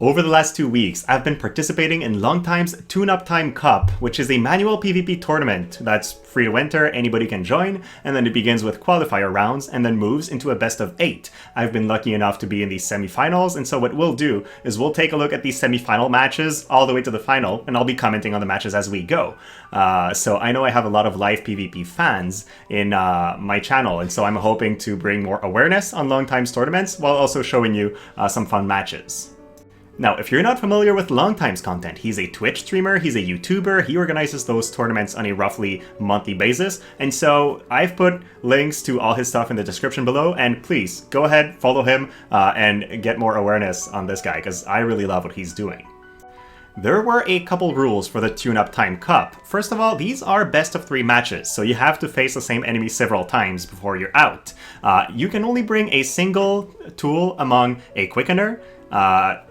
Over the last 2 weeks, I've been participating in LongTime's TUT Cup, which is a manual PvP tournament that's free to enter, anybody can join, and then it begins with qualifier rounds and then moves into a best of 8. I've been lucky enough to be in these semifinals, and so what we'll do is we'll take a look at these semifinal matches all the way to the final, and I'll be commenting on the matches as we go. So I know I have a lot of live PvP fans in my channel, and so I'm hoping to bring more awareness on LongTime's tournaments while also showing you some fun matches. Now, if you're not familiar with LongTime's content, he's a Twitch streamer, he's a YouTuber, he organizes those tournaments on a roughly monthly basis, and so I've put links to all his stuff in the description below, and please, go ahead, follow him, and get more awareness on this guy, because I really love what he's doing. There were a couple rules for the TUT Cup. First of all, these are best of 3 matches, so you have to face the same enemy several times before you're out. You can only bring a single tool among a Quickener,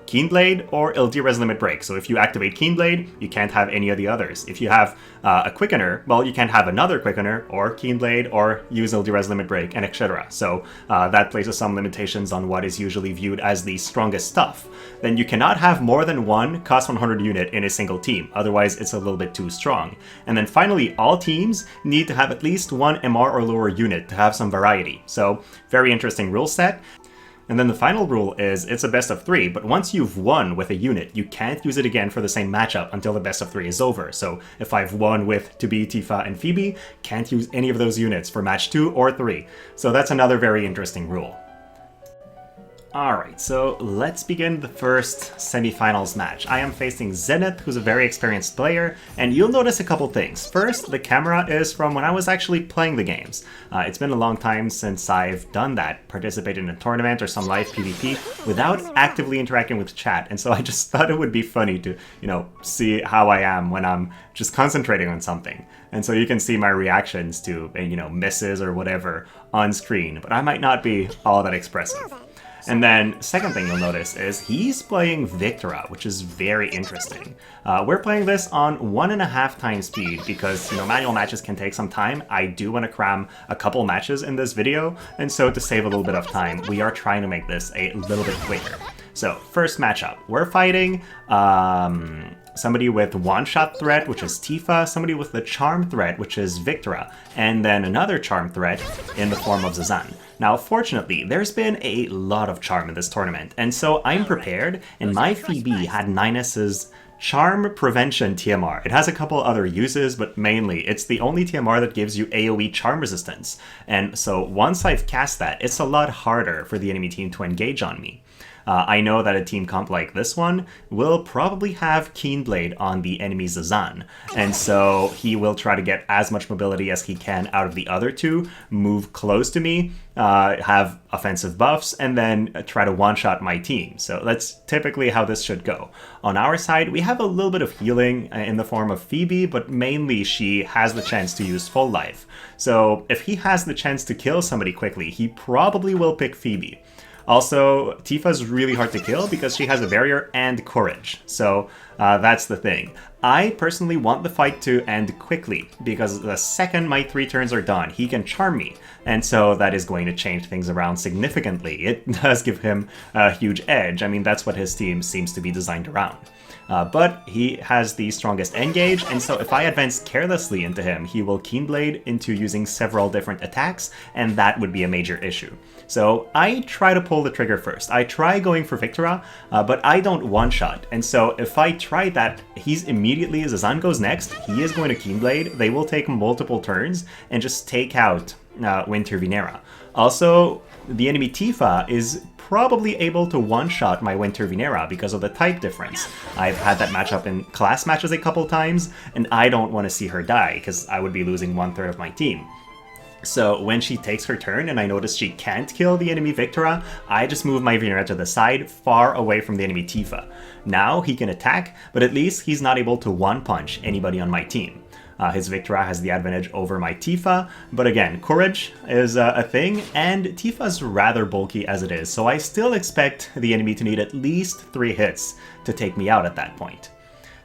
Keenblade, or LD Res Limit Break. So if you activate Keenblade, you can't have any of the others. If you have a Quickener, well, you can't have another Quickener, or Keenblade, or use LD Res Limit Break, and etc. So that places some limitations on what is usually viewed as the strongest stuff. Then you cannot have more than one cost 100 unit in a single team, otherwise it's a little bit too strong. And then finally, all teams need to have at least one MR or lower unit to have some variety. So very interesting rule set. And then the final rule is it's a best of 3, but once you've won with a unit, you can't use it again for the same matchup until the best of 3 is over. So if I've won with To Be, Tifa, and Phoebe, can't use any of those units for match 2 or 3. So that's another very interesting rule. Alright, so let's begin the first semifinals match. I am facing Zenith, who's a very experienced player, and you'll notice a couple things. First, the camera is from when I was actually playing the games. It's been a long time since I've done that, participated in a tournament or some live PvP, without actively interacting with chat, and so I just thought it would be funny to, see how I am when I'm just concentrating on something. And so you can see my reactions to, misses or whatever on screen, but I might not be all that expressive. And then, second thing you'll notice is he's playing Victora, which is very interesting. We're playing this on 1.5 times speed because, manual matches can take some time. I do want to cram a couple matches in this video, and so to save a little bit of time, we are trying to make this a little bit quicker. So, first matchup, we're fighting somebody with one-shot threat, which is Tifa, somebody with the charm threat, which is Victora, and then another charm threat in the form of Zazan. Now, fortunately, there's been a lot of charm in this tournament, and so I'm prepared, and my Phoebe had Ninus's Charm Prevention TMR. It has a couple other uses, but mainly it's the only TMR that gives you AoE charm resistance, and so once I've cast that, it's a lot harder for the enemy team to engage on me. I know that a team comp like this one will probably have Keenblade on the enemy Zazan, and so he will try to get as much mobility as he can out of the other two, move close to me, have offensive buffs, and then try to one-shot my team. So that's typically how this should go. On our side, we have a little bit of healing in the form of Phoebe, but mainly she has the chance to use full life. So if he has the chance to kill somebody quickly, he probably will pick Phoebe. Also, Tifa's really hard to kill because she has a barrier and courage, so that's the thing. I personally want the fight to end quickly, because the second my 3 turns are done, he can charm me, and so that is going to change things around significantly. It does give him a huge edge. I mean, that's what his team seems to be designed around. But he has the strongest engage, and so if I advance carelessly into him, he will Keenblade into using several different attacks, and that would be a major issue. So I try to pull the trigger first. I try going for Victora, but I don't one-shot, and so if I try that, he's immediately, as Zazan goes next, he is going to Keenblade. They will take multiple turns and just take out Winter Venera. Also, the enemy Tifa is probably able to one-shot my Winter Venera because of the type difference. I've had that matchup in class matches a couple times, and I don't want to see her die because I would be losing 1/3 of my team. So when she takes her turn and I notice she can't kill the enemy Victora, I just move my Venera to the side, far away from the enemy Tifa. Now he can attack, but at least he's not able to one-punch anybody on my team. His Victora has the advantage over my Tifa, but again, courage is a thing, and Tifa's rather bulky as it is, so I still expect the enemy to need at least 3 hits to take me out at that point.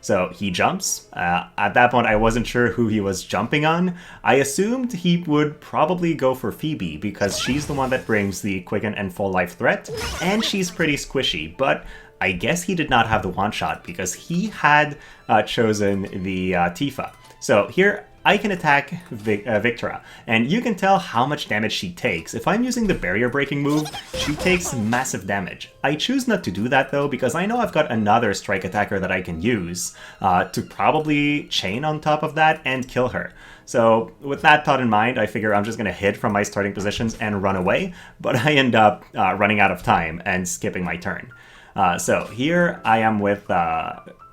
So he jumps. At that point, I wasn't sure who he was jumping on. I assumed he would probably go for Phoebe because she's the one that brings the quicken and full life threat, and she's pretty squishy, but I guess he did not have the one-shot because he had chosen the Tifa. So here, I can attack Victra, and you can tell how much damage she takes. If I'm using the barrier breaking move, she takes massive damage. I choose not to do that though, because I know I've got another strike attacker that I can use to probably chain on top of that and kill her. So with that thought in mind, I figure I'm just going to hit from my starting positions and run away, but I end up running out of time and skipping my turn. So here I am with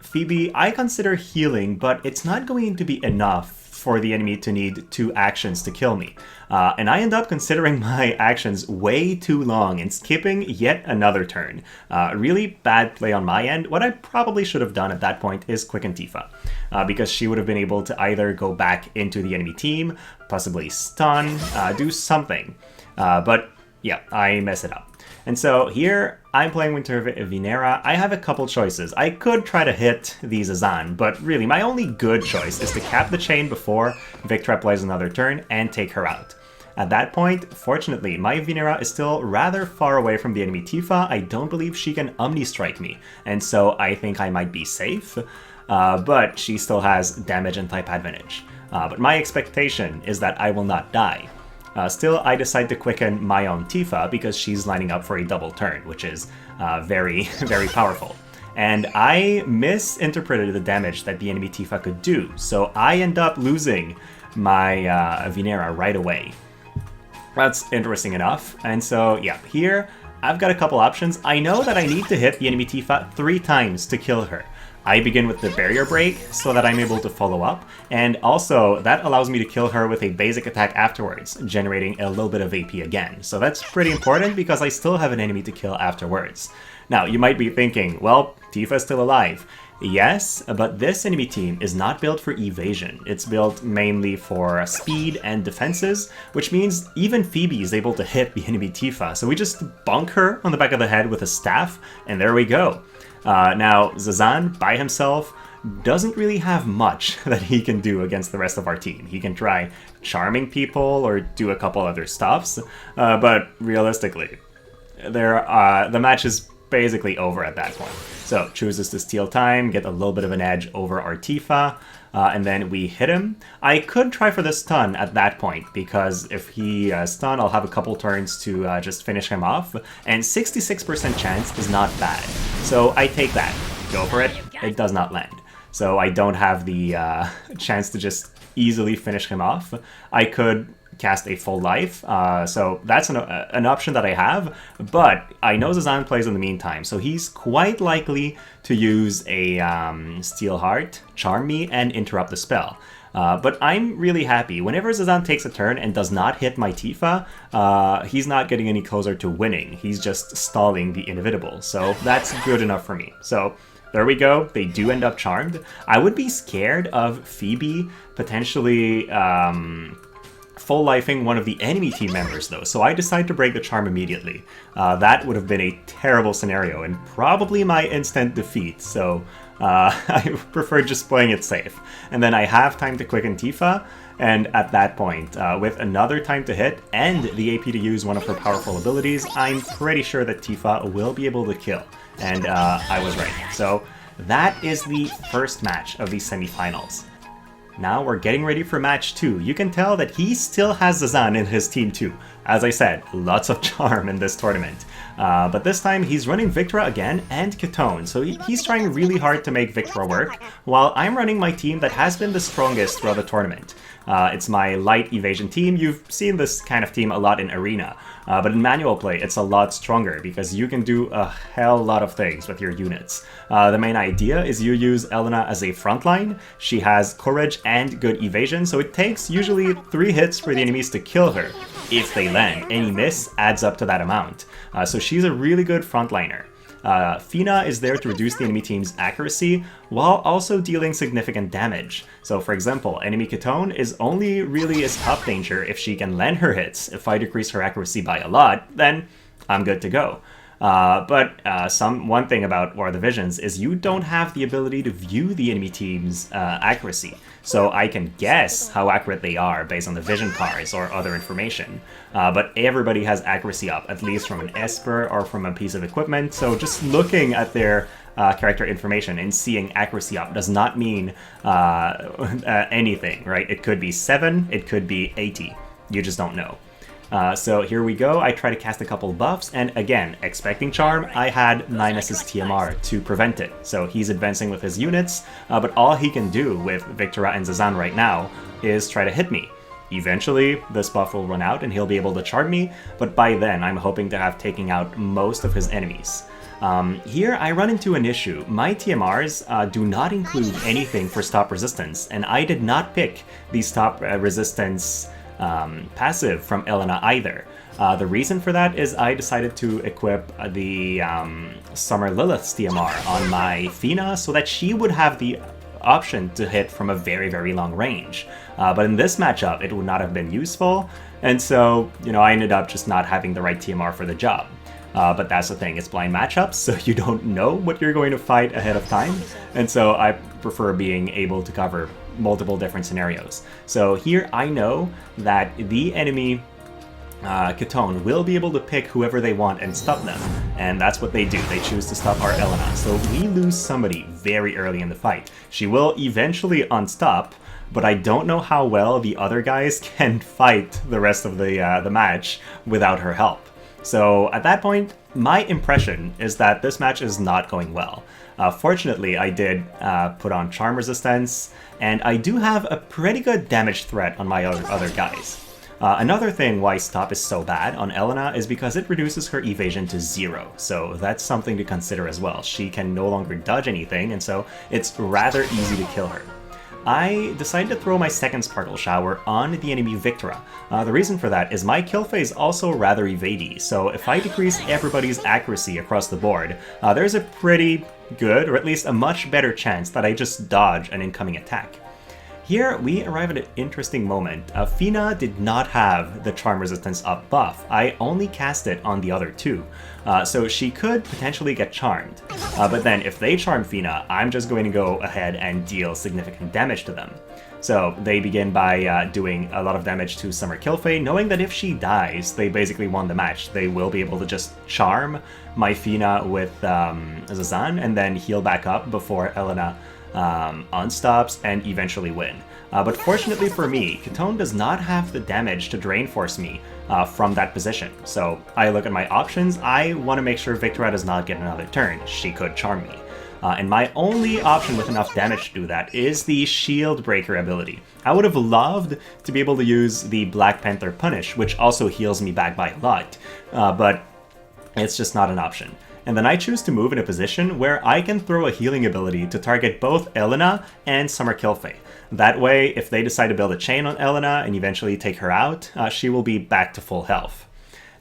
Phoebe. I consider healing, but it's not going to be enough for the enemy to need 2 actions to kill me. And I end up considering my actions way too long and skipping yet another turn. Really bad play on my end. What I probably should have done at that point is quicken Tifa, because she would have been able to either go back into the enemy team, possibly stun, do something. But yeah, I mess it up. And so here, I'm playing Winter Venera. I have a couple choices. I could try to hit the Zazan, but really, my only good choice is to cap the chain before Victra plays another turn and take her out. At that point, fortunately, my Venera is still rather far away from the enemy Tifa. I don't believe she can Omni-Strike me, and so I think I might be safe, but she still has damage and type advantage. But my expectation is that I will not die. Still, I decide to quicken my own Tifa because she's lining up for a double turn, which is very, very powerful. And I misinterpreted the damage that the enemy Tifa could do, so I end up losing my Venera right away. That's interesting enough. And so, yeah, here I've got a couple options. I know that I need to hit the enemy Tifa 3 times to kill her. I begin with the barrier break so that I'm able to follow up, and also that allows me to kill her with a basic attack afterwards, generating a little bit of AP again. So that's pretty important because I still have an enemy to kill afterwards. Now, you might be thinking, well, Tifa's still alive. Yes, but this enemy team is not built for evasion. It's built mainly for speed and defenses, which means even Phoebe is able to hit the enemy Tifa. So we just bonk her on the back of the head with a staff, and there we go. Now, Zazan, by himself, doesn't really have much that he can do against the rest of our team. He can try charming people or do a couple other stuffs, but realistically, the match is basically over at that point. So, chooses to steal time, get a little bit of an edge over our Tifa, and then we hit him. I could try for the stun at that point, because if he stun, I'll have a couple turns to just finish him off, and 66% chance is not bad. So I take that. Go for it. It does not land. So I don't have the chance to just easily finish him off. I could cast a full life, so that's an option that I have, but I know Zazan plays in the meantime, so he's quite likely to use a Steel Heart, charm me, and interrupt the spell. But I'm really happy. Whenever Zazan takes a turn and does not hit my Tifa, he's not getting any closer to winning. He's just stalling the inevitable, so that's good enough for me. So there we go. They do end up charmed. I would be scared of Phoebe potentially full-lifing one of the enemy team members, though, so I decide to break the charm immediately. That would have been a terrible scenario and probably my instant defeat, so I prefer just playing it safe. And then I have time to quicken Tifa, and at that point, with another time to hit and the AP to use one of her powerful abilities, I'm pretty sure that Tifa will be able to kill. And I was right. So that is the first match of the semifinals. Now we're getting ready for match 2. You can tell that he still has Zazan in his team too. As I said, lots of charm in this tournament. But this time he's running Victra again and Ketone, so he's trying really hard to make Victra work, while I'm running my team that has been the strongest throughout the tournament. It's my light evasion team. You've seen this kind of team a lot in Arena, but in manual play it's a lot stronger because you can do a hell lot of things with your units. The main idea is you use Elena as a frontline. She has courage and good evasion, so it takes usually 3 hits for the enemies to kill her. If they land, any miss adds up to that amount. So she's a really good frontliner. Fina is there to reduce the enemy team's accuracy while also dealing significant damage. So for example, enemy Ketone is only really a top danger if she can land her hits. If I decrease her accuracy by a lot, then I'm good to go. One thing about War of the Visions is you don't have the ability to view the enemy team's accuracy. So I can guess how accurate they are based on the vision cards or other information. But everybody has accuracy up, at least from an Esper or from a piece of equipment. So just looking at their character information and seeing accuracy up does not mean anything, right? It could be 7, it could be 80. You just don't know. So here we go. I try to cast a couple buffs, and again, expecting Charm, I had 9S's TMR to prevent it. So he's advancing with his units, but all he can do with Victora and Zazan right now is try to hit me. Eventually, this buff will run out and he'll be able to charm me, but by then I'm hoping to have taken out most of his enemies. Here I run into an issue. My TMRs do not include anything for stop resistance, and I did not pick the stop resistance passive from Elena either. The reason for that is I decided to equip the Summer Lilith's TMR on my Fina so that she would have the option to hit from a very, very long range. But in this matchup, it would not have been useful, and so, I ended up just not having the right TMR for the job. But that's the thing, it's blind matchups, so you don't know what you're going to fight ahead of time, and so I prefer being able to cover multiple different scenarios. So here I know that the enemy Ketone will be able to pick whoever they want and stop them, and that's what they do. They choose to stop our Elena, so we lose somebody very early in the fight. She will eventually unstop, but I don't know how well the other guys can fight the rest of the match without her help. So at that point, my impression is that this match is not going well. Fortunately, I did put on Charm Resistance, and I do have a pretty good damage threat on my other guys. Another thing why Stop is so bad on Elena is because it reduces her evasion to 0, so that's something to consider as well. She can no longer dodge anything, and so it's rather easy to kill her. I decided to throw my second Sparkle Shower on the enemy Victora. The reason for that is my kill phase also rather evadey, so if I decrease everybody's accuracy across the board, there's a pretty good, or at least a much better chance that I just dodge an incoming attack. Here, we arrive at an interesting moment. Fina did not have the Charm Resistance up buff. I only cast it on the other two, so she could potentially get charmed. But then if they charm Fina, I'm just going to go ahead and deal significant damage to them. So they begin by doing a lot of damage to Summer Kilfei, knowing that if she dies, they basically won the match. They will be able to just charm my Fina with Zazan and then heal back up before Elena unstops and eventually win. But fortunately for me, Ketone does not have the damage to Drain Force me from that position. So I look at my options. I want to make sure Victora does not get another turn. She could charm me. And my only option with enough damage to do that is the Shield Breaker ability. I would have loved to be able to use the Black Panther Punish, which also heals me back by a lot, but it's just not an option. And then I choose to move in a position where I can throw a healing ability to target both Elena and Summer Kilfei. That way, if they decide to build a chain on Elena and eventually take her out, she will be back to full health.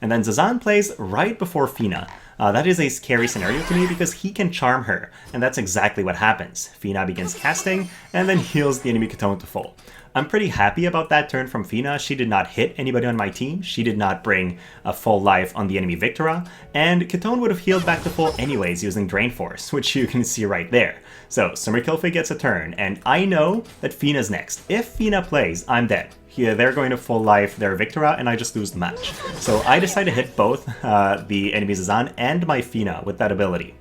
And then Zazan plays right before Fina. That is a scary scenario to me because he can charm her, and that's exactly what happens. Fina begins casting, and then heals the enemy Ketone to full. I'm pretty happy about that turn from Fina. She did not hit anybody on my team, she did not bring a full life on the enemy Victora, and Ketone would have healed back to full anyways using Drain Force, which you can see right there. So Summer Kilfei gets a turn, and I know that Fina's next. If Fina plays, I'm dead. They're going to full life their Victora, and I just lose the match. So I decide to hit both the enemy Zazan and my Fina with that ability.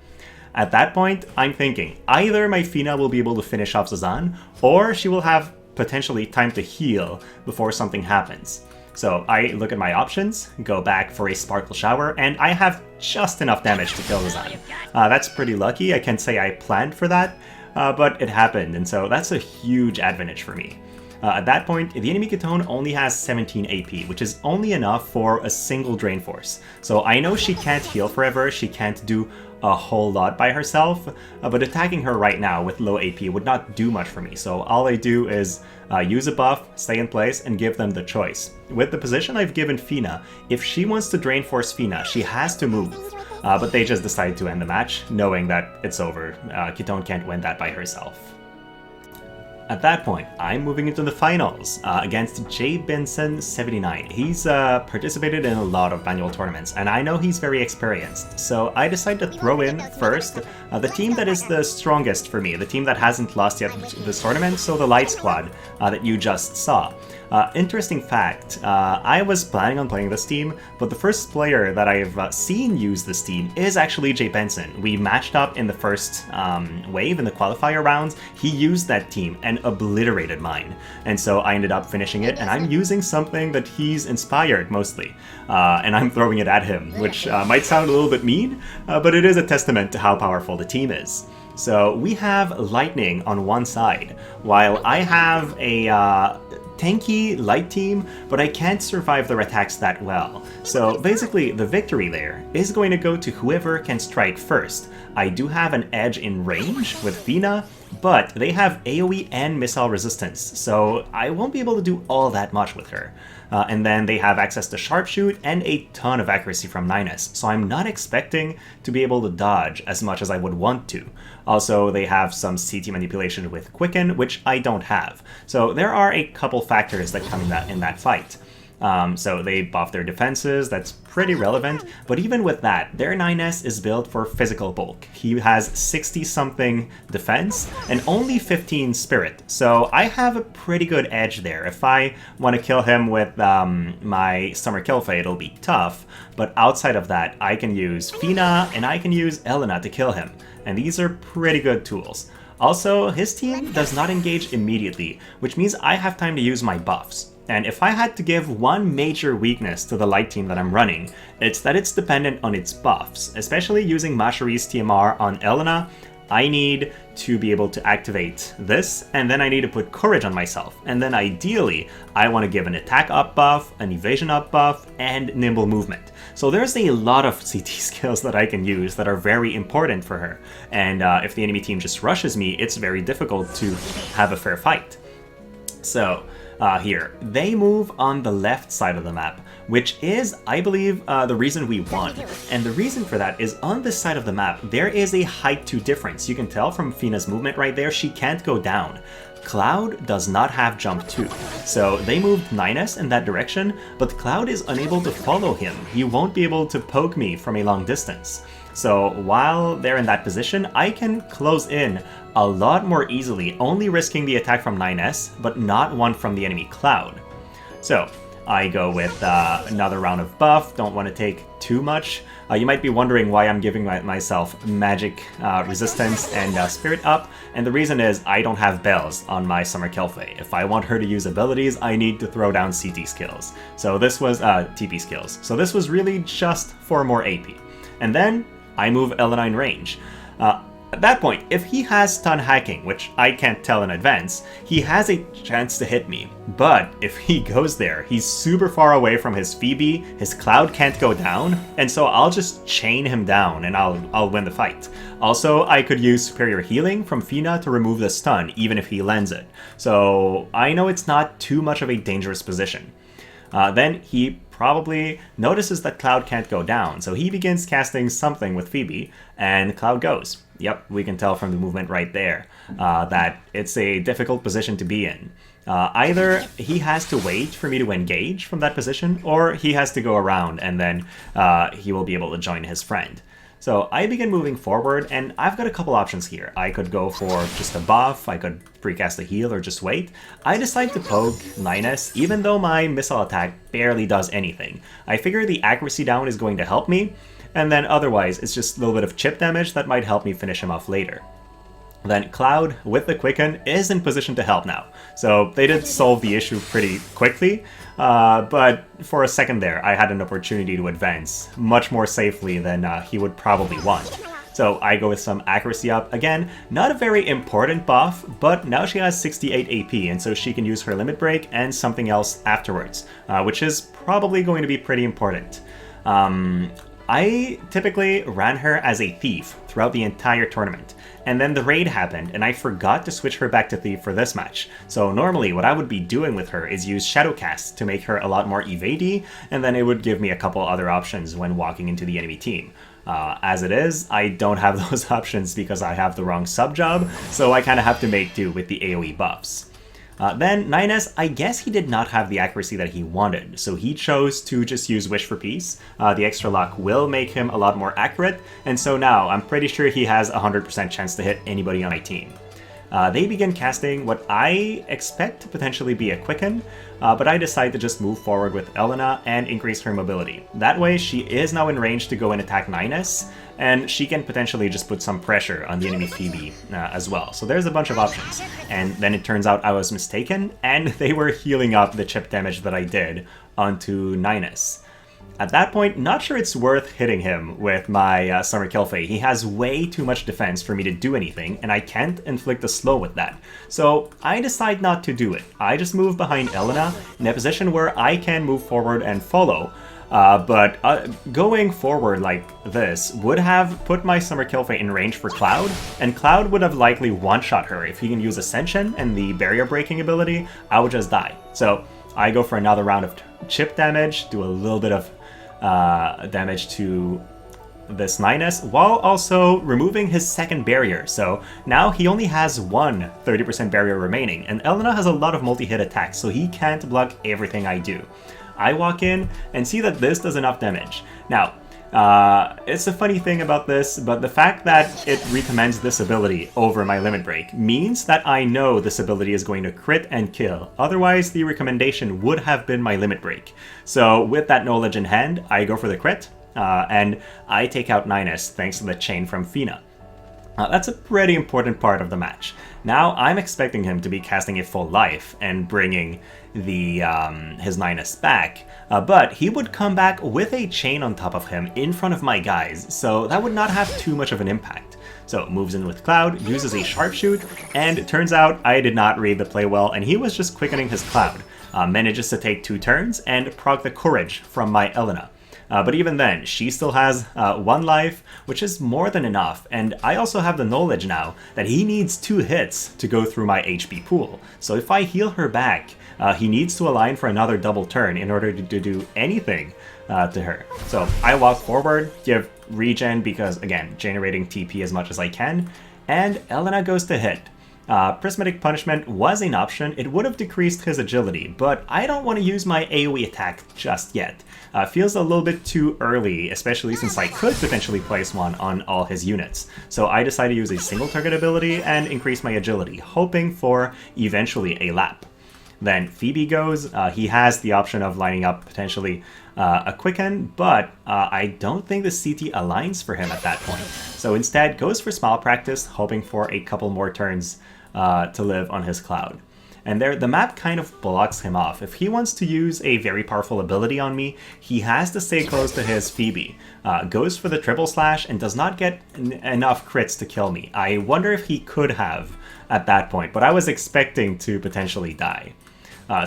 At that point, I'm thinking, either my Fina will be able to finish off Zazan, or she will have potentially time to heal before something happens. So I look at my options, go back for a Sparkle Shower, and I have just enough damage to kill Zazan. That's pretty lucky. I can't say I planned for that, but it happened, and so that's a huge advantage for me. At that point, the enemy Ketone only has 17 AP, which is only enough for a single Drain Force. So I know she can't heal forever, she can't do a whole lot by herself, but attacking her right now with low AP would not do much for me. So all I do is use a buff, stay in place, and give them the choice. With the position I've given Fina, if she wants to Drain Force Fina, she has to move. But they just decide to end the match, knowing that it's over. Ketone can't win that by herself. At that point, I'm moving into the finals against Jay Benson79. He's participated in a lot of manual tournaments, and I know he's very experienced. So I decided to throw in first the team that is the strongest for me, the team that hasn't lost yet this tournament, so the Light Squad that you just saw. Interesting fact, I was planning on playing this team, but the first player that I've seen use this team is actually Jay Benson. We matched up in the first wave in the qualifier rounds. He used that team and obliterated mine. And so I ended up finishing it, and I'm using something that he's inspired mostly. And I'm throwing it at him, which might sound a little bit mean, but it is a testament to how powerful the team is. So we have Lightning on one side, while I have a tanky light team, but I can't survive their attacks that well. So basically, the victory there is going to go to whoever can strike first. I do have an edge in range with Fina, but they have AoE and missile resistance, so I won't be able to do all that much with her. And then they have access to Sharpshoot and a ton of accuracy from 9S, so I'm not expecting to be able to dodge as much as I would want to. Also, they have some CT manipulation with Quicken, which I don't have. So there are a couple factors that come in that fight. So they buff their defenses, that's pretty relevant, but even with that, their 9S is built for physical bulk. He has 60-something defense and only 15 spirit, so I have a pretty good edge there. If I want to kill him with my Summer Kilfe, it'll be tough, but outside of that, I can use Fina and I can use Elena to kill him, and these are pretty good tools. Also, his team does not engage immediately, which means I have time to use my buffs. And if I had to give one major weakness to the light team that I'm running, it's that it's dependent on its buffs. Especially using Mashari's TMR on Elena, I need to be able to activate this, and then I need to put Courage on myself. And then ideally, I want to give an attack up buff, an evasion up buff, and nimble movement. So there's a lot of CT skills that I can use that are very important for her. And if the enemy team just rushes me, it's very difficult to have a fair fight. So here, they move on the left side of the map, which is, I believe, the reason we won. And the reason for that is on this side of the map, there is a height 2 difference. You can tell from Fina's movement right there, she can't go down. Cloud does not have jump 2, so they moved 9S in that direction, but Cloud is unable to follow him. He won't be able to poke me from a long distance. So while they're in that position, I can close in a lot more easily, only risking the attack from 9S, but not one from the enemy Cloud. So I go with another round of buff, don't want to take too much. You might be wondering why I'm giving myself magic resistance and spirit up, and the reason is I don't have bells on my Summer Kelfe. If I want her to use abilities, I need to throw down CT skills. So this was TP skills. So this was really just for more AP. And then I move Elena in range. At that point, if he has stun hacking, which I can't tell in advance, he has a chance to hit me. But if he goes there, he's super far away from his Phoebe, his Cloud can't go down, and so I'll just chain him down and I'll win the fight. Also, I could use Superior Healing from Fina to remove the stun, even if he lands it. So I know it's not too much of a dangerous position. Then he probably notices that Cloud can't go down, so he begins casting something with Phoebe, and Cloud goes. Yep, we can tell from the movement right there that it's a difficult position to be in. Either he has to wait for me to engage from that position, or he has to go around and then he will be able to join his friend. So I begin moving forward, and I've got a couple options here. I could go for just a buff, I could precast a heal, or just wait. I decide to poke 9S, even though my missile attack barely does anything. I figure the accuracy down is going to help me, and then otherwise it's just a little bit of chip damage that might help me finish him off later. Then Cloud, with the Quicken, is in position to help now. So they did solve the issue pretty quickly, but for a second there, I had an opportunity to advance much more safely than he would probably want. So I go with some accuracy up. Again, not a very important buff, but now she has 68 AP, and so she can use her limit break and something else afterwards, which is probably going to be pretty important. I typically ran her as a thief throughout the entire tournament, and then the raid happened and I forgot to switch her back to thief for this match. So normally what I would be doing with her is use Shadowcast to make her a lot more evadey, and then it would give me a couple other options when walking into the enemy team. As it is, I don't have those options because I have the wrong sub-job, so I kind of have to make do with the AoE buffs. Then 9S, I guess he did not have the accuracy that he wanted, so he chose to just use Wish for Peace. The extra luck will make him a lot more accurate, and so now I'm pretty sure he has a 100% chance to hit anybody on my team. They begin casting what I expect to potentially be a Quicken, but I decide to just move forward with Elena and increase her mobility. That way she is now in range to go and attack 9S, and she can potentially just put some pressure on the enemy Phoebe as well. So there's a bunch of options. And then it turns out I was mistaken, and they were healing up the chip damage that I did onto 9S. At that point, not sure it's worth hitting him with my Summer Kelfei. He has way too much defense for me to do anything, and I can't inflict a slow with that. So I decide not to do it. I just move behind Elena in a position where I can move forward and follow. But going forward like this would have put my Summer Kelfei in range for Cloud, and Cloud would have likely one-shot her. If he can use Ascension and the barrier breaking ability, I would just die. So I go for another round of chip damage, do a little bit of damage to this 9S, while also removing his second barrier. So now he only has one 30% barrier remaining, and Elena has a lot of multi-hit attacks, so he can't block everything I do. I walk in and see that this does enough damage. Now, it's a funny thing about this, but the fact that it recommends this ability over my Limit Break means that I know this ability is going to crit and kill. Otherwise, the recommendation would have been my Limit Break. So with that knowledge in hand, I go for the crit, and I take out 9S thanks to the chain from Fina. That's a pretty important part of the match. Now I'm expecting him to be casting a full life and bringing the his 9S back, but he would come back with a chain on top of him in front of my guys, so that would not have too much of an impact. So moves in with Cloud, uses a sharpshoot, and it turns out I did not read the play well, and he was just quickening his Cloud. Manages to take 2 turns and proc the Courage from my Elena. But even then, she still has 1 life, which is more than enough, and I also have the knowledge now that he needs 2 hits to go through my HP pool. So if I heal her back, he needs to align for another double turn in order to do anything to her. So I walk forward, give regen because, again, generating TP as much as I can, and Elena goes to hit. Prismatic Punishment was an option. It would have decreased his agility, but I don't want to use my AoE attack just yet. Feels a little bit too early, especially since I could potentially place one on all his units. So I decide to use a single target ability and increase my agility, hoping for eventually a lap. Then Phoebe goes. He has the option of lining up potentially a Quicken, but I don't think the CT aligns for him at that point. So instead goes for Smile Practice, hoping for a couple more turns to live on his Cloud. And there, the map kind of blocks him off. If he wants to use a very powerful ability on me, he has to stay close to his Phoebe. Goes for the triple slash and does not get enough crits to kill me. I wonder if he could have at that point, but I was expecting to potentially die.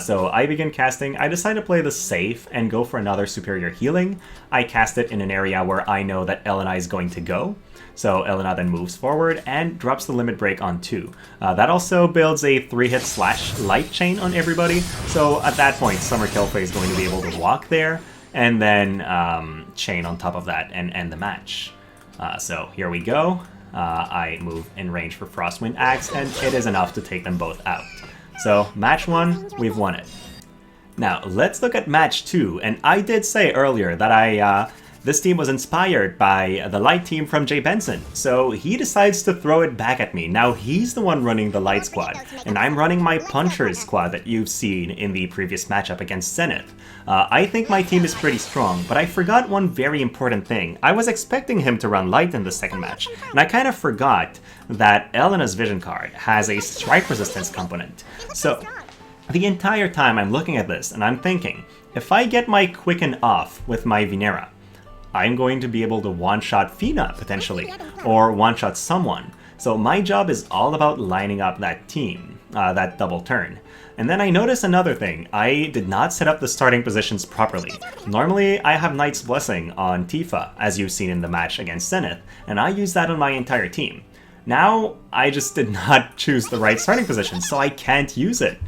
So I begin casting. I decide to play the safe and go for another superior healing. I cast it in an area where I know that Elena is going to go. So Elena then moves forward and drops the Limit Break on 2. That also builds a 3-hit slash light chain on everybody. So at that point, Summer Kelfei is going to be able to walk there and then chain on top of that and end the match. So here we go. I move in range for Frostwind Axe, and it is enough to take them both out. So match 1, we've won it. Now let's look at match 2, and I did say earlier that this team was inspired by the light team from Jay Benson, so he decides to throw it back at me. Now he's the one running the light squad, and I'm running my punchers squad that you've seen in the previous matchup against Zenith. I think my team is pretty strong, but I forgot one very important thing. I was expecting him to run light in the second match, and I kind of forgot that Elena's vision card has a strike resistance component. So the entire time I'm looking at this and I'm thinking, if I get my Quicken off with my Venera, I'm going to be able to one-shot Fina, potentially, or one-shot someone. So my job is all about lining up that team, that double turn. And then I notice another thing. I did not set up the starting positions properly. Normally, I have Knight's Blessing on Tifa, as you've seen in the match against Zenith, and I use that on my entire team. Now, I just did not choose the right starting position, so I can't use it.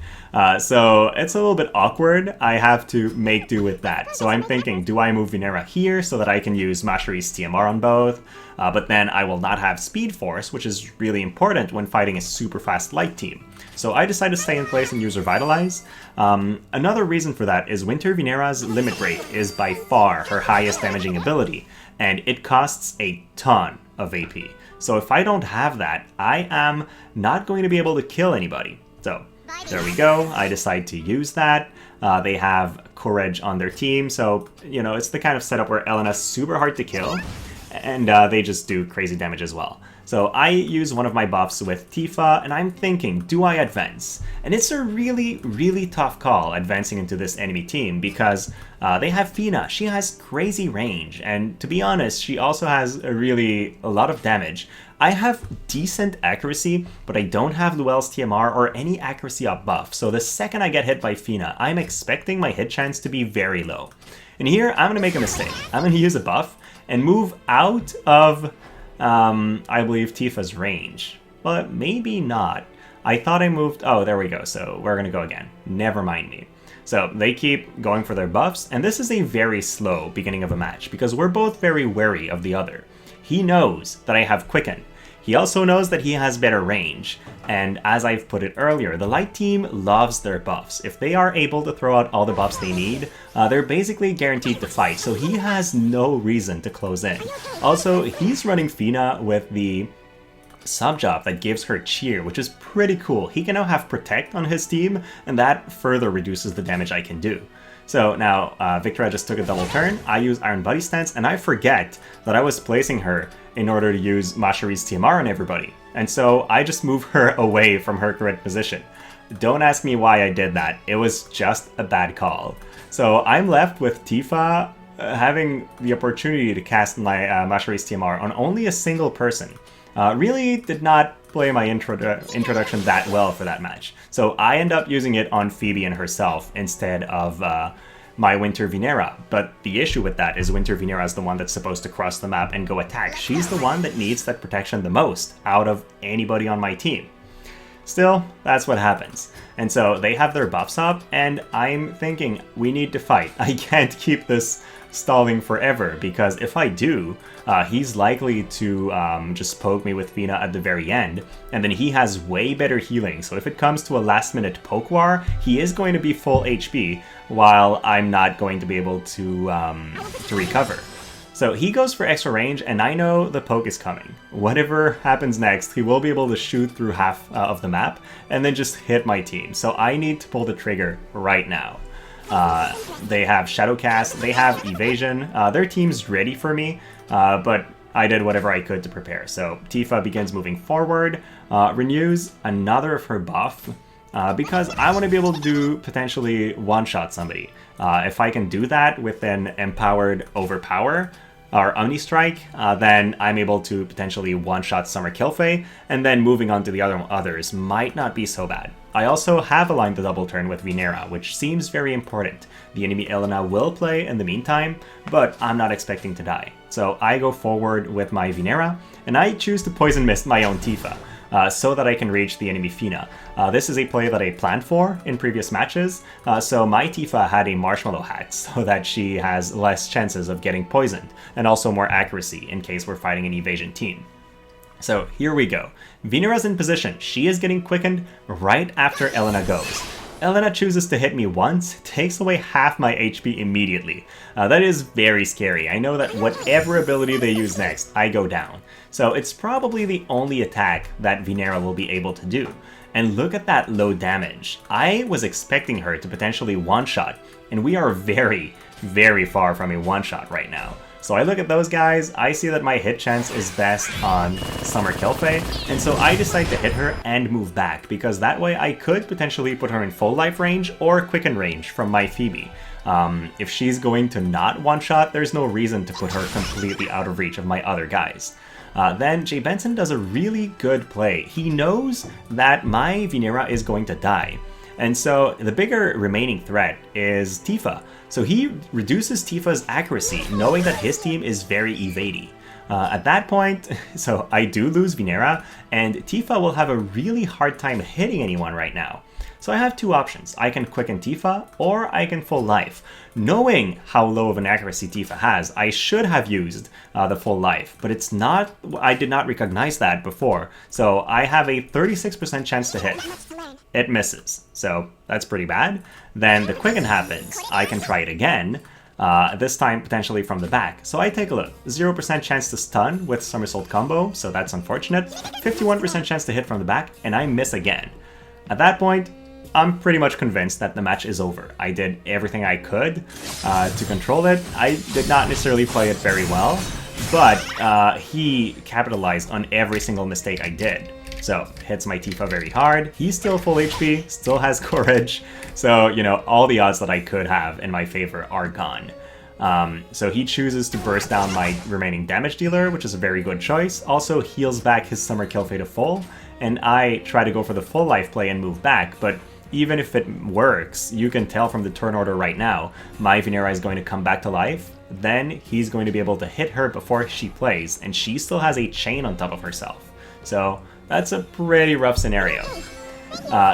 So it's a little bit awkward. I have to make do with that. So I'm thinking, do I move Vinera here so that I can use Mashari's TMR on both? But then I will not have Speed Force, which is really important when fighting a super fast light team. So I decided to stay in place and use Revitalize. Another reason for that is Winter Vinera's limit break is by far her highest damaging ability, and it costs a ton of AP. So if I don't have that, I am not going to be able to kill anybody. So there we go. I decide to use that. They have Courage on their team, so, you know, it's the kind of setup where Elena's super hard to kill, and they just do crazy damage as well. So I use one of my buffs with Tifa, and I'm thinking, do I advance? And it's a really, really tough call advancing into this enemy team because they have Fina. She has crazy range, and to be honest, she also has a lot of damage. I have decent accuracy, but I don't have Luel's TMR or any accuracy up buff, so the second I get hit by Fina, I'm expecting my hit chance to be very low. And here, I'm going to make a mistake. I'm going to use a buff and move out of, I believe, Tifa's range. But maybe not. I thought I moved... Oh, there we go, so we're going to go again. Never mind me. So they keep going for their buffs, and this is a very slow beginning of a match, because we're both very wary of the other. He knows that I have Quicken. He also knows that he has better range, and as I've put it earlier, the light team loves their buffs. If they are able to throw out all the buffs they need, they're basically guaranteed to fight, so he has no reason to close in. Also, he's running Fina with the sub-job that gives her Cheer, which is pretty cool. He can now have Protect on his team, and that further reduces the damage I can do. So now, Victoria just took a double turn, I use Iron Buddy stance, and I forget that I was placing her in order to use Mashari's TMR on everybody. And so I just move her away from her correct position. Don't ask me why I did that, it was just a bad call. So I'm left with Tifa having the opportunity to cast my Mashari's TMR on only a single person. Really did not play my introduction that well for that match. So I end up using it on Phoebe and herself instead of my Winter Vinera. But the issue with that is Winter Vinera is the one that's supposed to cross the map and go attack. She's the one that needs that protection the most out of anybody on my team. Still, that's what happens. And so they have their buffs up, and I'm thinking, we need to fight. I can't keep this stalling forever, because if I do, he's likely to just poke me with Fina at the very end, and then he has way better healing, so if it comes to a last minute poke war, he is going to be full HP, while I'm not going to be able to recover. So he goes for extra range, and I know the poke is coming. Whatever happens next, he will be able to shoot through half of the map, and then just hit my team, so I need to pull the trigger right now. They have Shadowcast, they have Evasion, their team's ready for me, but I did whatever I could to prepare. So Tifa begins moving forward, renews another of her buff, because I want to be able to do potentially one-shot somebody. If I can do that with an empowered Overpower, or Omni-Strike, then I'm able to potentially one-shot Summer Killfei, and then moving on to the others might not be so bad. I also have aligned the double turn with Vinera, which seems very important. The enemy Elena will play in the meantime, but I'm not expecting to die. So I go forward with my Vinera, and I choose to Poison Mist my own Tifa, so that I can reach the enemy Fina. This is a play that I planned for in previous matches, so my Tifa had a Marshmallow hat so that she has less chances of getting poisoned, and also more accuracy in case we're fighting an evasion team. So here we go. Vinera's in position. She is getting quickened right after Elena goes. Elena chooses to hit me once, takes away half my HP immediately. That is very scary. I know that whatever ability they use next, I go down. So it's probably the only attack that Vinera will be able to do. And look at that low damage. I was expecting her to potentially one-shot, and we are very, very far from a one-shot right now. So I look at those guys, I see that my hit chance is best on Summer Killfei, and so I decide to hit her and move back, because that way I could potentially put her in full life range or quicken range from my Phoebe. If she's going to not one-shot, there's no reason to put her completely out of reach of my other guys. Then Jay Benson does a really good play. He knows that my Vinera is going to die. And so the bigger remaining threat is Tifa. So he reduces Tifa's accuracy, knowing that his team is very evady. At that point, so I do lose Venera, and Tifa will have a really hard time hitting anyone right now. So I have two options. I can quicken Tifa, or I can full life. Knowing how low of an accuracy Tifa has, I should have used the full life, but it's not. I did not recognize that before, so I have a 36% chance to hit. It misses, so that's pretty bad. Then the quicken happens. I can try it again, this time potentially from the back. So I take a look. 0% chance to stun with somersault combo, so that's unfortunate. 51% chance to hit from the back, and I miss again. At that point, I'm pretty much convinced that the match is over. I did everything I could to control it. I did not necessarily play it very well, but he capitalized on every single mistake I did. So, hits my Tifa very hard. He's still full HP, still has courage. So, you know, all the odds that I could have in my favor are gone. So he chooses to burst down my remaining damage dealer, which is a very good choice. Also heals back his Summer Kill to full, and I try to go for the full life play and move back, but even if it works, you can tell from the turn order right now, my Venera is going to come back to life, then he's going to be able to hit her before she plays, and she still has a chain on top of herself. So that's a pretty rough scenario.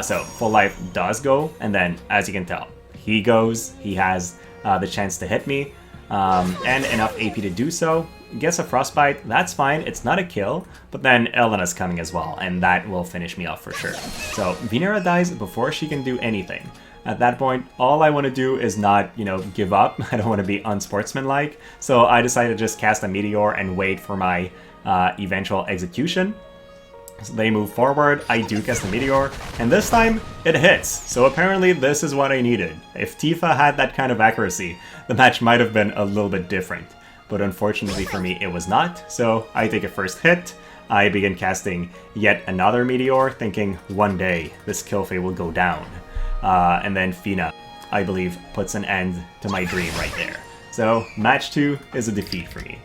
So full life does go, and then as you can tell, he goes, he has the chance to hit me, and enough AP to do so. Gets a frostbite, that's fine, it's not a kill, but then Elena's coming as well, and that will finish me off for sure. So Venera dies before she can do anything. At that point, all I want to do is not, you know, give up. I don't want to be unsportsmanlike, so I decided to just cast a Meteor and wait for my eventual execution. So they move forward, I do cast a Meteor, and this time it hits. So apparently this is what I needed. If Tifa had that kind of accuracy, the match might have been a little bit different. But unfortunately for me, it was not, so I take a first hit. I begin casting yet another Meteor, thinking one day this Killfei will go down. And then Fina, I believe, puts an end to my dream right there. So match 2 is a defeat for me.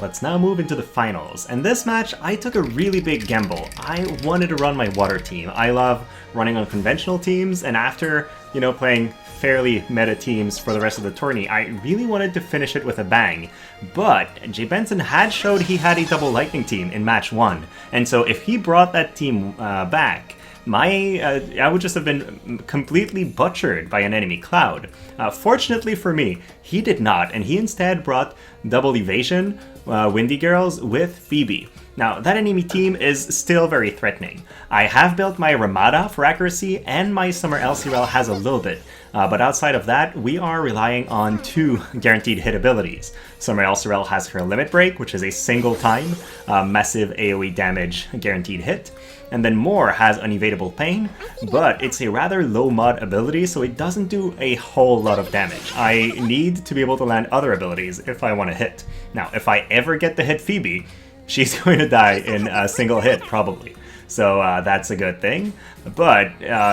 Let's now move into the finals. And this match, I took a really big gamble. I wanted to run my water team. I love running on conventional teams, and after, you know, playing fairly meta teams for the rest of the tourney, I really wanted to finish it with a bang. But Jay Benson had showed he had a double lightning team in match 1, and so if he brought that team back, I would just have been completely butchered by an enemy Cloud. Fortunately for me, he did not, and he instead brought double evasion, Windy Girls with Phoebe. Now, that enemy team is still very threatening. I have built my Ramada for accuracy, and my Summer LCRL has a little bit, but outside of that, we are relying on 2 guaranteed hit abilities. Summer LCRL has her Limit Break, which is a single time, massive AoE damage guaranteed hit, and then Moore has Unevadable Pain, but it's a rather low mod ability, so it doesn't do a whole lot of damage. I need to be able to land other abilities if I want to hit. Now, if I ever get to hit Phoebe, she's going to die in a single hit, probably. So that's a good thing, but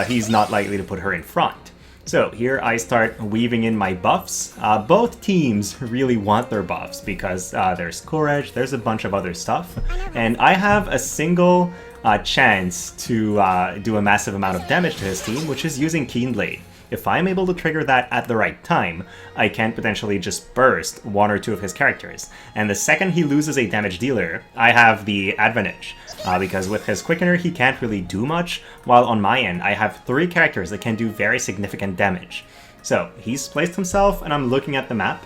he's not likely to put her in front. So here I start weaving in my buffs. Both teams really want their buffs because there's Courage, there's a bunch of other stuff, and I have a single chance to do a massive amount of damage to his team, which is using Keen Blade. If I'm able to trigger that at the right time, I can potentially just burst 1 or 2 of his characters. And the second he loses a damage dealer, I have the advantage. Because with his Quickener, he can't really do much, while on my end, I have 3 characters that can do very significant damage. So, he's placed himself, and I'm looking at the map.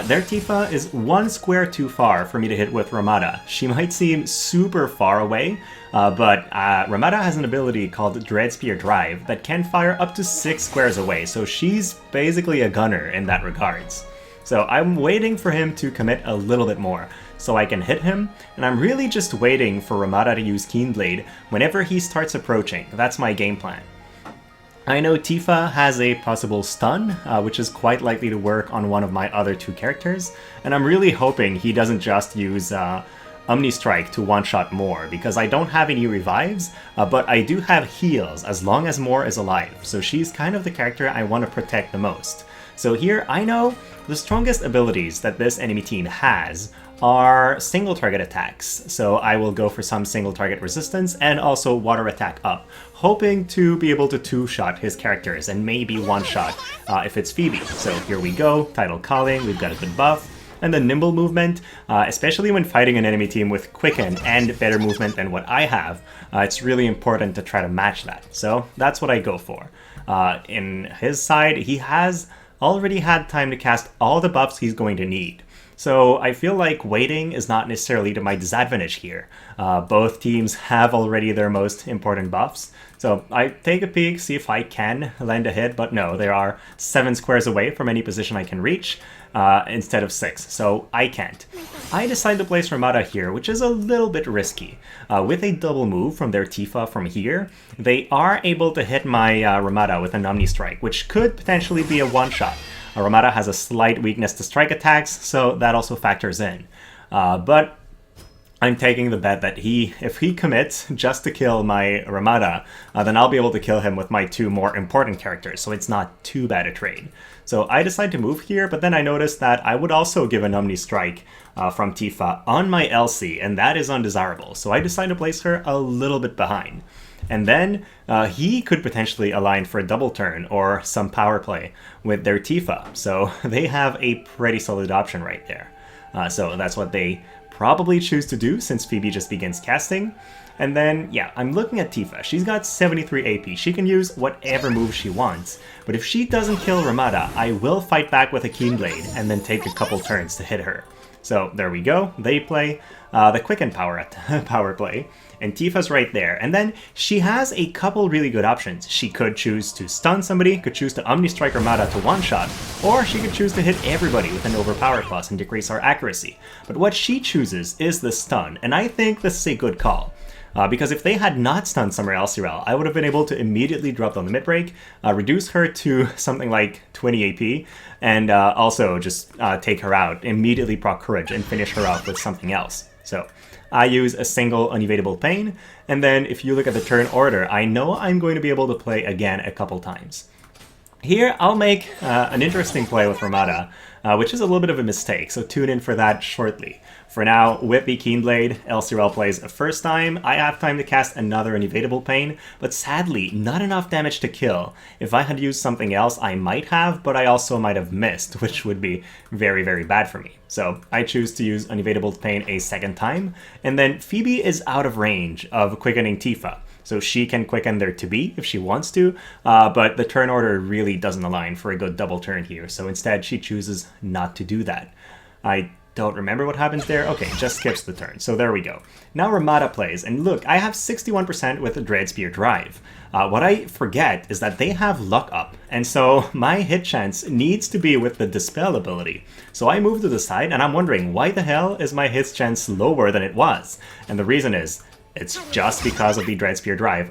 Their Tifa is 1 square too far for me to hit with Ramada. She might seem super far away, but Ramada has an ability called Dread Spear Drive that can fire up to 6 squares away, so she's basically a gunner in that regards. So I'm waiting for him to commit a little bit more, so I can hit him, and I'm really just waiting for Ramada to use Keen Blade whenever he starts approaching. That's my game plan. I know Tifa has a possible stun, which is quite likely to work on one of my other 2 characters, and I'm really hoping he doesn't just use Omni Strike to one-shot Moore, because I don't have any revives, but I do have heals as long as Moore is alive, so she's kind of the character I want to protect the most. So here, I know the strongest abilities that this enemy team has are single target attacks, so I will go for some single target resistance and also water attack up, hoping to be able to 2-shot his characters and maybe 1-shot if it's Phoebe. So here we go, Tidal Calling, we've got a good buff. and the nimble movement, especially when fighting an enemy team with quicken and better movement than what I have, it's really important to try to match that. So that's what I go for. In his side, he has already had time to cast all the buffs he's going to need. So I feel like waiting is not necessarily to my disadvantage here. Both teams have already their most important buffs. So I take a peek, see if I can land a hit, but no, there are 7 squares away from any position I can reach instead of 6, so I can't. I decide to place Ramada here, which is a little bit risky. With a double move from their Tifa from here, they are able to hit my Ramada with an Omni Strike, which could potentially be a one-shot. Ramada has a slight weakness to strike attacks, so that also factors in. But I'm taking the bet that if he commits just to kill my Ramada, then I'll be able to kill him with my 2 more important characters, so it's not too bad a trade. So I decide to move here, but then I noticed that I would also give an Omni Strike from Tifa on my Elsie, and that is undesirable, so I decide to place her a little bit behind. And then he could potentially align for a double turn or some power play with their Tifa. So they have a pretty solid option right there. So that's what they probably choose to do since Phoebe just begins casting. And then, yeah, I'm looking at Tifa. She's got 73 AP. She can use whatever move she wants. But if she doesn't kill Ramada, I will fight back with a Keyblade and then take a couple turns to hit her. So there we go. They play the Quicken power play. And Tifa's right there. And then she has a couple really good options. She could choose to stun somebody, could choose to Omni Strike Ramada to one-shot, or she could choose to hit everybody with an Overpower clause and decrease our accuracy. But what she chooses is the stun, and I think this is a good call. Because if they had not stunned Summer Elcirel, I would have been able to immediately drop down the mid-break, reduce her to something like 20 AP, and also just take her out, immediately proc Courage, and finish her off with something else. So I use a single Unevadable Pain, and then if you look at the turn order, I know I'm going to be able to play again a couple times. Here, I'll make an interesting play with Ramada, which is a little bit of a mistake, so tune in for that shortly. For now, with the Keyblade, Elcirel plays a first time. I have time to cast another Unevadable Pain, but sadly, not enough damage to kill. If I had used something else, I might have, but I also might have missed, which would be very, very bad for me. So I choose to use Unevadable Pain a second time, and then Phoebe is out of range of quickening Tifa. So she can quicken their to-be if she wants to, but the turn order really doesn't align for a good double turn here, so instead she chooses not to do that. I don't remember what happens there. Okay, just skips the turn, so there we go. Now Ramada plays, and look, I have 61% with the Dread Spear Drive. What I forget is that they have Luck Up, and so my hit chance needs to be with the Dispel ability. So I move to the side, and I'm wondering, why the hell is my hit chance lower than it was? And the reason is, it's just because of the Dread Spear Drive.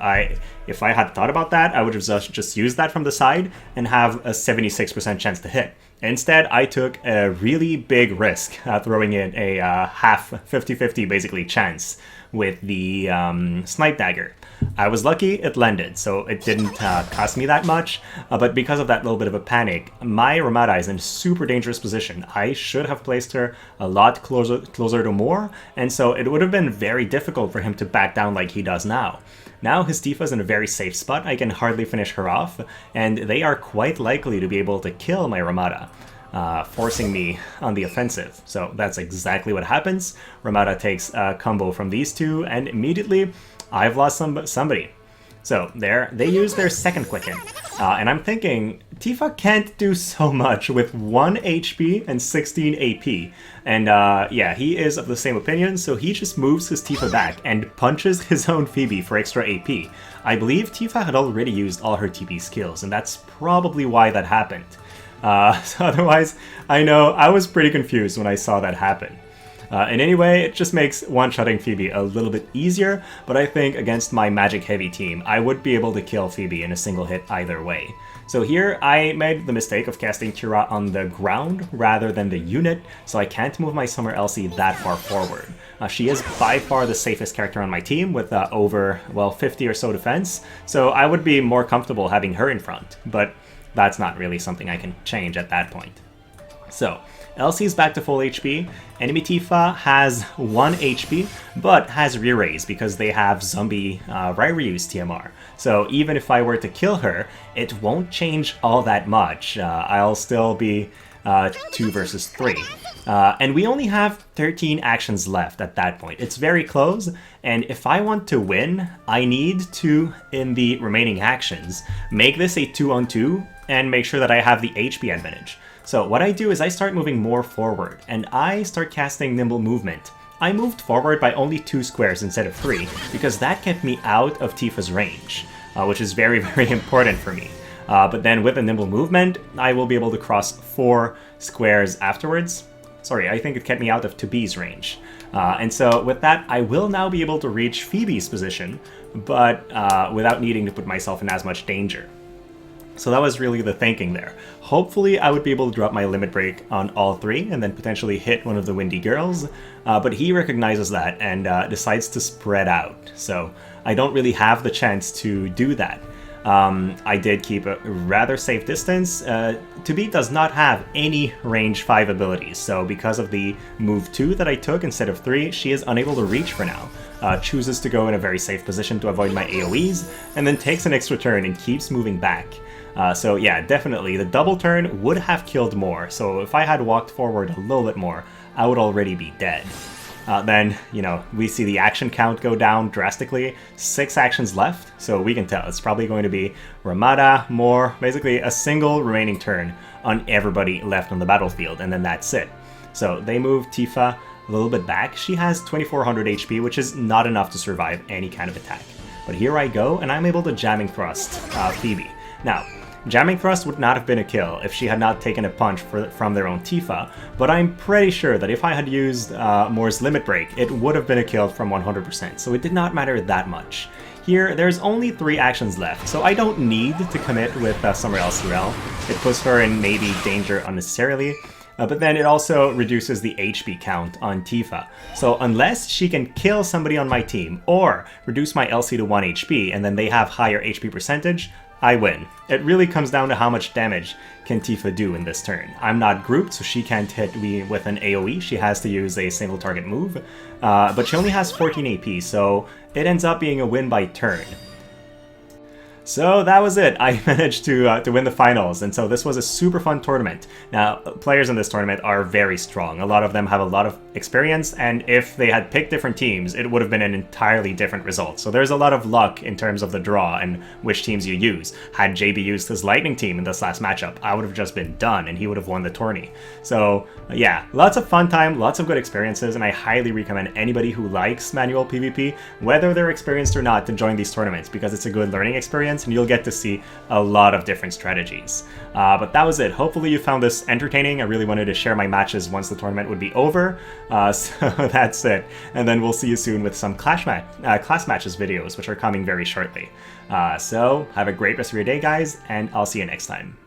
If I had thought about that, I would have just used that from the side and have a 76% chance to hit. Instead, I took a really big risk throwing in a half 50-50 basically chance with the Snipe Dagger. I was lucky it landed, so it didn't cost me that much, but because of that little bit of a panic, my Ramada is in a super dangerous position. I should have placed her a lot closer to Moore, and so it would have been very difficult for him to back down like he does now. Now his Tifa's in a very safe spot, I can hardly finish her off, and they are quite likely to be able to kill my Ramada, forcing me on the offensive. So that's exactly what happens. Ramada takes a combo from these two, and immediately I've lost somebody. So there, they use their second Quicken, and I'm thinking, Tifa can't do so much with 1 HP and 16 AP, and yeah, he is of the same opinion, so he just moves his Tifa back and punches his own Phoebe for extra AP. I believe Tifa had already used all her TP skills, and that's probably why that happened. So otherwise, I know I was pretty confused when I saw that happen. And anyway, it just makes one-shotting Phoebe a little bit easier, but I think against my magic-heavy team, I would be able to kill Phoebe in a single hit either way. So here, I made the mistake of casting Kira on the ground rather than the unit, so I can't move my Summer Elsie that far forward. She is by far the safest character on my team with over, well, 50 or so defense, so I would be more comfortable having her in front, but that's not really something I can change at that point. So, Elsie's back to full HP. Enemy Tifa has 1 HP, but has re-raise because they have zombie Ryryu's TMR. So even if I were to kill her, it won't change all that much. I'll still be 2 versus 3. And we only have 13 actions left at that point. It's very close, and if I want to win, I need to, in the remaining actions, make this a 2-on-2 and make sure that I have the HP advantage. So what I do is I start moving more forward, and I start casting Nimble Movement. I moved forward by only 2 squares instead of 3, because that kept me out of Tifa's range, which is very, very important for me. But then with a Nimble Movement, I will be able to cross 4 squares afterwards. Sorry, I think it kept me out of 2B's range. And so with that, I will now be able to reach Phoebe's position, but without needing to put myself in as much danger. So that was really the thinking there. Hopefully I would be able to drop my limit break on all 3 and then potentially hit one of the Windy Girls, but he recognizes that and decides to spread out. So I don't really have the chance to do that. I did keep a rather safe distance. 2B does not have any range 5 abilities, so because of the move 2 that I took instead of 3, she is unable to reach for now. Chooses to go in a very safe position to avoid my AoEs, and then takes an extra turn and keeps moving back. So yeah, definitely, the double turn would have killed more, so if I had walked forward a little bit more, I would already be dead. Then, you know, we see the action count go down drastically. 6 actions left, so we can tell it's probably going to be Ramada, more, basically a single remaining turn on everybody left on the battlefield, and then that's it. So they move Tifa a little bit back. She has 2400 HP, which is not enough to survive any kind of attack. But here I go, and I'm able to Jamming Thrust Phoebe. Now, Jamming Thrust would not have been a kill if she had not taken a punch from their own Tifa, but I'm pretty sure that if I had used Moore's Limit Break, it would have been a kill from 100%, so it did not matter that much. Here, there's only 3 actions left, so I don't need to commit with Summer LCRL. It puts her in maybe danger unnecessarily, but then it also reduces the HP count on Tifa. So unless she can kill somebody on my team, or reduce my LC to 1 HP, and then they have higher HP percentage, I win. It really comes down to how much damage can Tifa do in this turn. I'm not grouped, so she can't hit me with an AoE. She has to use a single target move, but she only has 14 AP, so it ends up being a win by turn. So that was it. I managed to win the finals, and so this was a super fun tournament. Now, players in this tournament are very strong. A lot of them have a lot of experience, and if they had picked different teams, it would have been an entirely different result. So there's a lot of luck in terms of the draw and which teams you use. Had JB used his Lightning team in this last matchup, I would have just been done, and he would have won the tourney. So yeah, lots of fun time, lots of good experiences, and I highly recommend anybody who likes manual PvP, whether they're experienced or not, to join these tournaments, because it's a good learning experience, and you'll get to see a lot of different strategies. But that was it. Hopefully you found this entertaining. I really wanted to share my matches once the tournament would be over. So that's it. And then we'll see you soon with some class matches videos, which are coming very shortly. So have a great rest of your day, guys, and I'll see you next time.